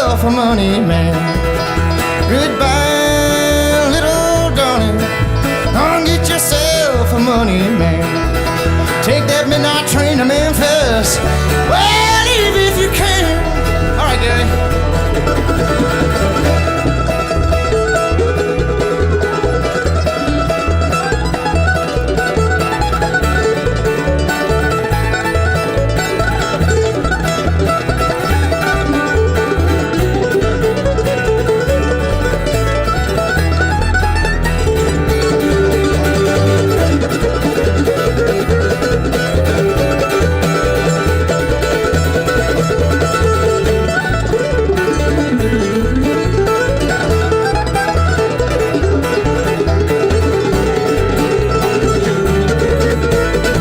yourself a money man. Goodbye, little darling. Go and get yourself a money man. Take that midnight train to Memphis.